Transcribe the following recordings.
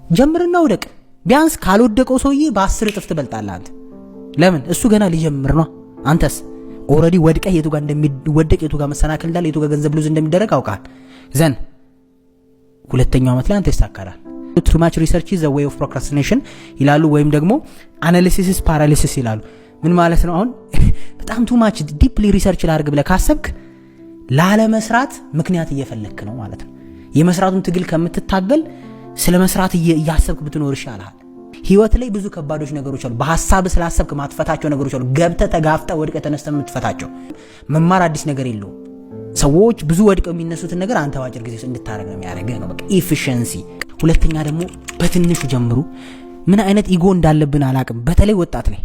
ጀምርና ወደቅ። ቢያንስ ካልወደቀው ሰውዬ በ10 እጥፍ ትበልጣለህ አንተ። ለምን እሱ ገና ሊጀምር ነው። አንተስ ኦሬዲ ወድቀህ የቱ ጋር እንደሚወደቅ የቱ ጋር መሰናከል እንዳለ የቱ ጋር ገንዘብ ሉዝ እንደሚደረግ አውቃል። ዘን ሁለተኛው ዓመት ላይ አንተ ይሳካራል። too much research is a way of procrastination ይላሉ፣ ወይም ደግሞ analysis is paralysis ይላሉ። ምን ማለት ነው? አሁን በጣም too much deeply research ላድርግ ብለህ ካሰብክ ላለመስራት ምክንያት እየፈለክ ነው ማለት ነው። የመስራቱን ትግል ከምትታገል ስለ መስራት እያሰብክ ብትኖር ይሻላል። ህይወት ላይ ብዙ ከባዶች ነገሮች አሉ። በሐሳብ ስላሰብክ ማጥፋታቸው ነገሮች አሉ። ገብተህ ተጋፍጠህ ወድቀህ ተነስተህ የምትፈታቸው። መማር አዲስ ነገር የለውም። ሰዎች ብዙ ወድቀው የሚነሱትን ነገር አንተ ባጭር ጊዜ እንድታረግ ነው የሚያደርግህ ነው በቃ ኤፊሺየንሲ። ሁለተኛ ደግሞ በትንሹ ጀምሩ። ምን አይነት ኢጎ እንዳለብን አላቅም። በተለይ ወጣት ላይ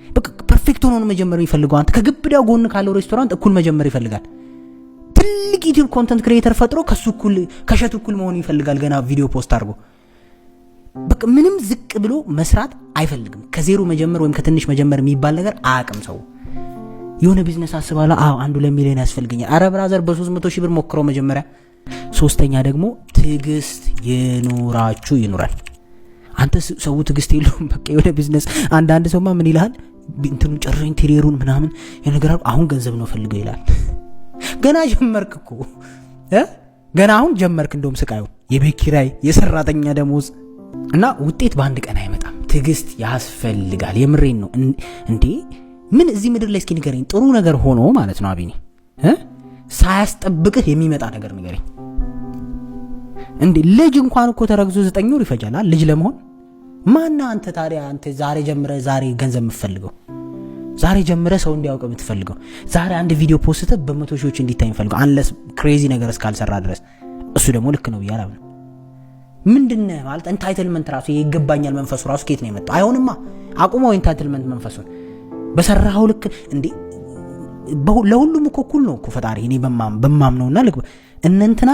በቃ ፐርፌክት ሆኖ መጀመር ይፈልጋል። አንተ ከግብዳው ጎን ካለው ሬስቶራንት እኩል መጀመር ይፈልጋል። ትልቅ ዩቲዩብ ኮንተንት ክሬተር ፈጥሮ ከሱ እኩል ከሸቱ እኩል መሆን ይፈልጋል። ገና ቪዲዮ ፖስት አድርጎ በቃ ምንም ዝቅ ብሎ መስራት አይፈልግም። ከዜሮ መጀመር ወይም ከትንሽ መጀመር የሚባል ነገር አያቅም ሰው። የሆነ ቢዝነስ አስባለሁ፣ አዎ 1-2 ሚሊዮን ያስፈልገኛል። አረ ብራዘር በ300 ሺህ ብር ሞክረው መጀመሪያ። ሶስተኛ ደግሞ ትዕግስት ይኑራችሁ ይኑራል። አንተ ሰው ትዕግስት የለውም። በቃ የሆነ ቢዝነስ አንዳንድ ሰውማ ምን ይልሃል? እንትኑ ጨርሰኝ ኢንቴሪየሩን ምናምን የነገር አሁን ገንዘብ ነው ፈልገው ይላል። ገና ጀመርክ እኮ ገና አሁን ጀመርክ። እንደውም ስቃዩ የቤት ኪራይ፣ የሰራተኛ ደሞዝ እና ውጤት በአንድ ቀን አይመጣም። ትዕግስት ያስፈልጋል። የምሬን ነው እንዴ። ምን እዚህ ምድር ላይ እስኪ ንገረኝ ጥሩ ነገር ሆኖ ማለት ነው አቢኒ ሳያስጠብቅህ የሚመጣ ነገር ንገረኝ እንዴ። ልጅ እንኳን እኮ ተረግዞ 9 ወር ይፈጃል ልጅ ለመሆን። ማና አንተ ታዲያ አንተ ዛሬ ጀምረ ዛሬ ገንዘብ የምትፈልገው፣ ዛሬ ጀምረ ሰው እንዲያውቅ የምትፈልገው፣ ዛሬ አንድ ቪዲዮ ፖስተ በመቶ ሺዎች እንዲታይ የምትፈልገው አንለስ ክሬዚ ነገር እስካልሰራ ድረስ እሱ ደግሞ ልክ ነው ይያላል። ምንድነው ማለት ኢንታይትልመንት ራሱ ይገባኛል መንፈሱ ራሱ ከየት ነው የመጣው? አይሆንማ። አቁመው ኢንታይትልመንት መንፈሱን በሰራው ልክ እንዴ። ለሁሉም እኮ እኩል ነው እኮ ፈጣሪ። እኔ በማምነውና ልክ እንንትና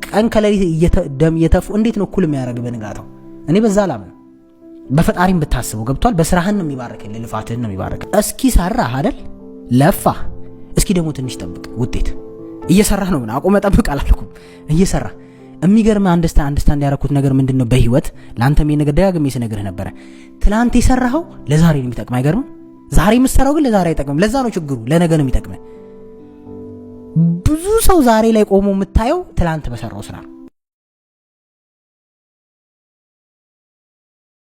ቀን ከሌሊት ደም የተፉ እንዴት ነው እኩል የሚያደርግ በንጋታው? እኔ በዛ አላምንም። በፈጣሪም ብታስበው ገብቷል። በስራህን ነው የሚባረክልህ፣ ልፋትህን ነው የሚባረክ። እስኪ ሰራህ አይደል ለፋ። እስኪ ደግሞ ትንሽ ጠብቅ ውጤት። እየሰራህ ነው። አቁመ ጠብቅ አላልኩም። እየሰራህ የሚገርም አንደርስታንድ ያደረኩት ነገር ምንድነው? በህይወት ላንተም የነገር ደጋግሜ ስነግርህ ነበረ። ትላንት የሰራኸው ለዛሬ ነው የሚጠቅም። አይገርም? ዛሬ የምትሰራው ግን ለዛሬ አይጠቅምም። ለዛ ነው ችግሩ። ለነገ ነው የሚጠቅም። ብዙ ሰው ዛሬ ላይ ቆሞ የምታየው ትላንት በሰራው ስራ ነው።